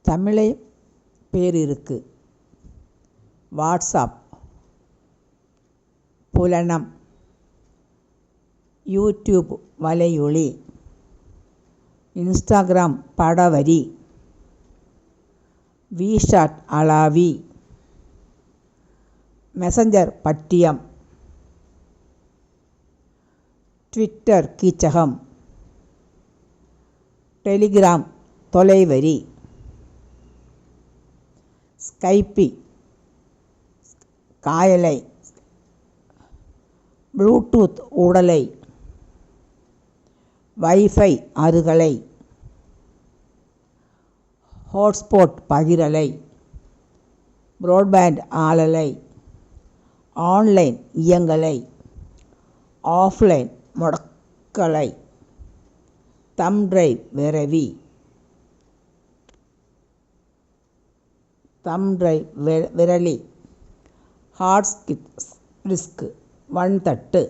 தமிழை பேர் இருக்கு. வாட்ஸ்அப், புலனம், யூடியூப் வலையொலி, இன்ஸ்டாகிராம் படவரி, வீசாட் அளாவி, மெசஞ்சர் பட்டியம், ட்விட்டர் கீச்சகம், டெலிகிராம் தொலைவரி, ஸ்கைப்பி காயலை, ப்ளூடூத் ஊடலை, வைஃபை அருகலை, ஹாட்ஸ்பாட் பகிரலை, ப்ராட்பேண்ட் ஆளலை, ஆன்லைன் இயங்கலை, ஆஃப்லைன் முடக்கலை, தம் டிரைவ் விரவி, தம் டிரைவ் விரலி, ஹார்ட் டிஸ்க் வன்தட்டு.